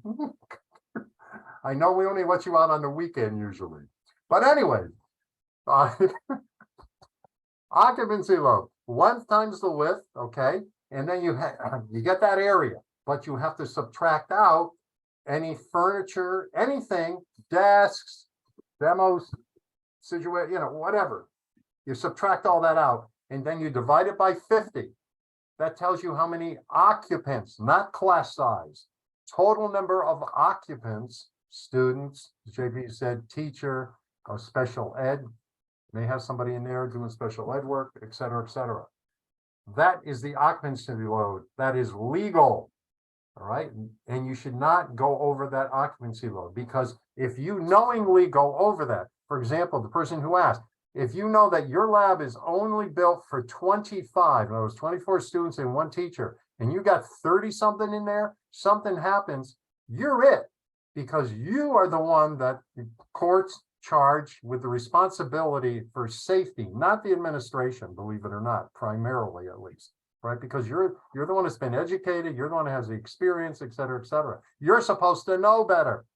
I know we only let you out on the weekend usually. But anyway, occupancy load, length times the width, okay? And then you get that area, but you have to subtract out any furniture, anything, desks, demos, situation, whatever. You subtract all that out, and then you divide it by 50. That tells you how many occupants, not class size, total number of occupants, students, JP said, teacher, special ed, may have somebody in there doing special ed work, et cetera, et cetera. That is the occupancy load. That is legal, all right? And you should not go over that occupancy load, because if you knowingly go over that, for example, the person who asked, if you know that your lab is only built for 25, in other words, 24 students and 1 teacher, and you got 30 something in there, something happens, you're it, because you are the one that the courts charge with the responsibility for safety, not the administration, believe it or not, primarily at least, right? Because you're the one that's been educated, you're the one that has the experience, et cetera, et cetera. You're supposed to know better.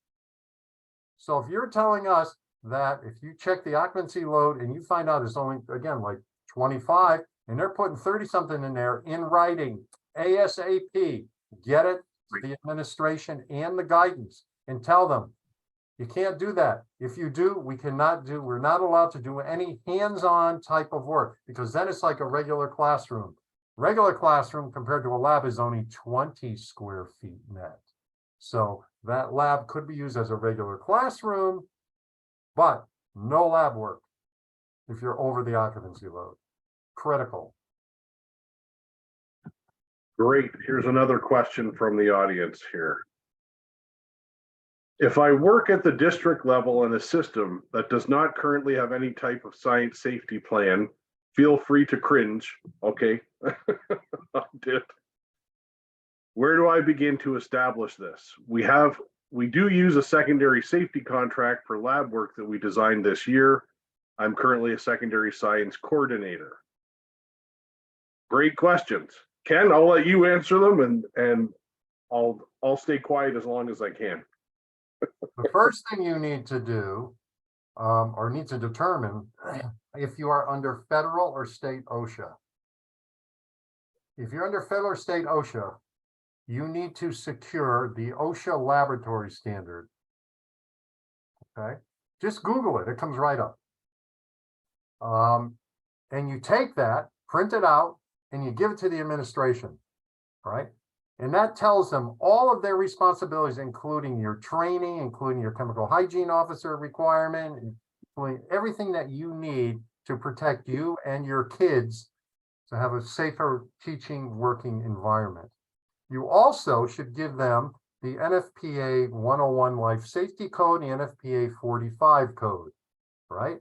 So if you're telling us that if you check the occupancy load and you find out it's only, again, like 25, and they're putting 30 something in there in writing, ASAP, get it to the administration and the guidance and tell them, you can't do that. If you do, we're not allowed to do any hands-on type of work, because then it's like a regular classroom. Regular classroom compared to a lab is only 20 square feet net. So that lab could be used as a regular classroom, but no lab work if you're over the occupancy load. Critical. Great. Here's another question from the audience here. If I work at the district level in a system that does not currently have any type of science safety plan, feel free to cringe. Okay. I did. Where do I begin to establish this? We do use a secondary safety contract for lab work that we designed this year. I'm currently a secondary science coordinator. Great questions. Ken, I'll let you answer them, and I'll stay quiet as long as I can. The first thing you need to do, or need to determine if you are under federal or state OSHA. If you're under federal or state OSHA, you need to secure the OSHA laboratory standard. Okay, just Google it, it comes right up. And you take that, print it out, and you give it to the administration, right? And that tells them all of their responsibilities, including your training, including your chemical hygiene officer requirement, including everything that you need to protect you and your kids to have a safer teaching working environment. You also should give them the NFPA 101 Life Safety Code and the NFPA 45 code, right?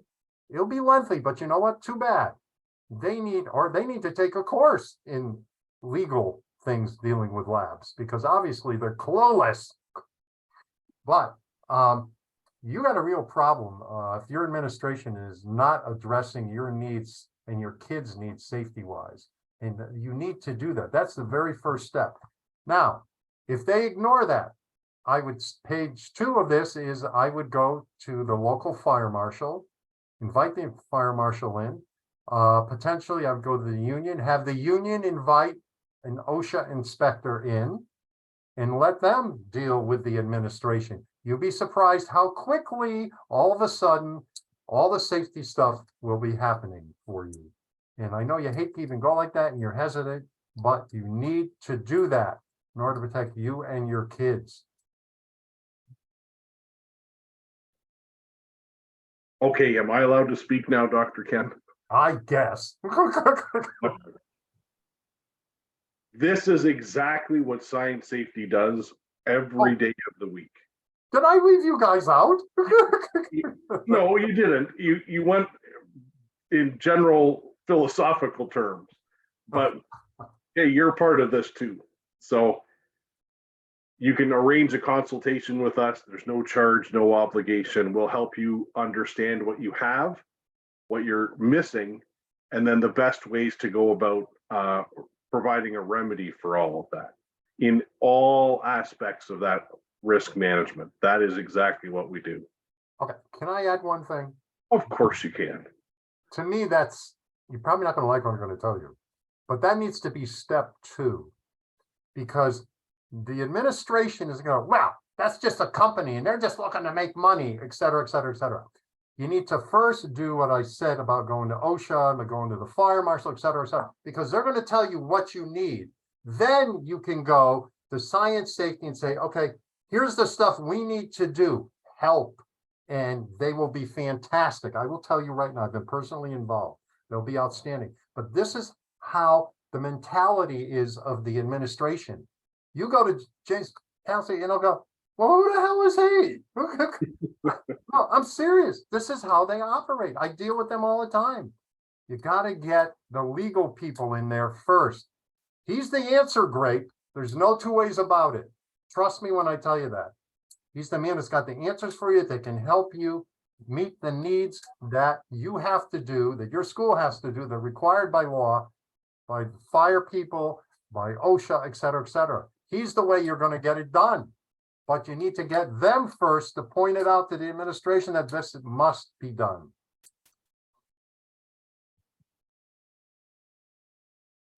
It'll be lengthy, but you know what? Too bad. They need to take a course in legal things dealing with labs, because obviously they're clueless. But you got a real problem if your administration is not addressing your needs and your kids' needs safety-wise. And you need to do that. That's the very first step. Now, if they ignore that, page 2 of this is I would go to the local fire marshal, invite the fire marshal in. Potentially, I would go to the union, have the union invite an OSHA inspector in, and let them deal with the administration. You'll be surprised how quickly, all of a sudden, all the safety stuff will be happening for you. And I know you hate to even go like that and you're hesitant, but you need to do that in order to protect you and your kids. Okay, am I allowed to speak now, Dr. Ken? I guess. This is exactly what science safety does every day of the week. Did I leave you guys out? No, you didn't. You went in general philosophical terms, but hey, you're part of this too. So you can arrange a consultation with us. There's no charge, no obligation. We'll help you understand what you have, what you're missing, and then the best ways to go about providing a remedy for all of that in all aspects of that risk management. That is exactly what we do. Okay, can I add one thing? Of course you can. To me, you're probably not going to like what I'm going to tell you, but that needs to be step 2, because the administration is going, well, that's just a company and they're just looking to make money, et cetera, et cetera, et cetera. You need to first do what I said about going to OSHA and going to the fire marshal, et cetera, because they're going to tell you what you need. Then you can go to science safety and say, okay, here's the stuff we need to do, help. And they will be fantastic. I will tell you right now, I've been personally involved. They'll be outstanding. But this is how the mentality is of the administration. You go to James Kelsey and they'll go, well, who the hell is he? No, I'm serious. This is how they operate. I deal with them all the time. You got to get the legal people in there first. He's the answer, great. There's no 2 ways about it. Trust me when I tell you that. He's the man that's got the answers for you, that can help you meet the needs that you have to do, that your school has to do, that are required by law, by fire people, by OSHA, et cetera, et cetera. He's the way you're going to get it done. But you need to get them first to point it out to the administration that this must be done.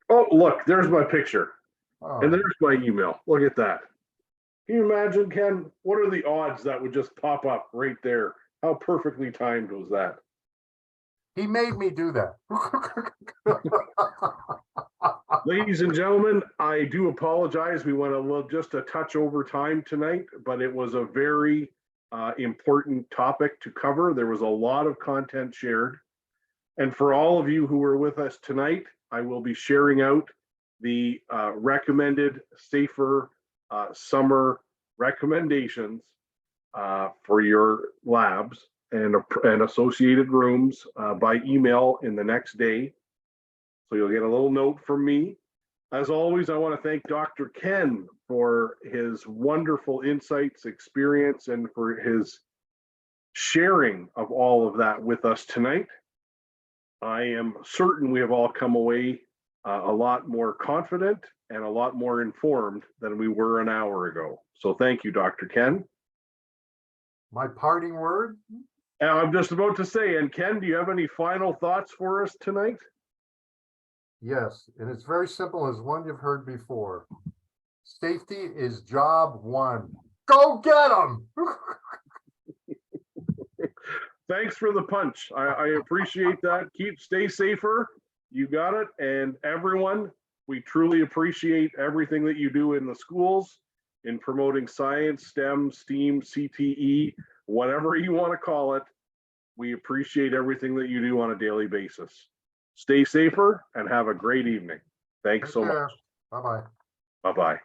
Oh, look, there's my picture. Oh. And there's my email. Look at that. Can you imagine, Ken? What are the odds that would just pop up right there? How perfectly timed was that? He made me do that. Ladies and gentlemen, I do apologize. We went just a touch over time tonight, but it was a very important topic to cover. There was a lot of content shared. And for all of you who were with us tonight, I will be sharing out the recommended safer summer recommendations for your labs and associated rooms by email in the next day. So you'll get a little note from me. As always, I want to thank Dr. Ken for his wonderful insights, experience, and for his sharing of all of that with us tonight. I am certain we have all come away a lot more confident and a lot more informed than we were an hour ago. So thank you, Dr. Ken. My parting word? And I'm just about to say, and Ken, do you have any final thoughts for us tonight? Yes, and it's very simple as one you've heard before. Safety is job one. Go get them! Thanks for the punch. I appreciate that. Stay safer. You got it. And everyone, we truly appreciate everything that you do in the schools in promoting science, STEM, STEAM, CTE, whatever you want to call it. We appreciate everything that you do on a daily basis. Stay safer and have a great evening. Thanks so much. Bye-bye. Bye-bye.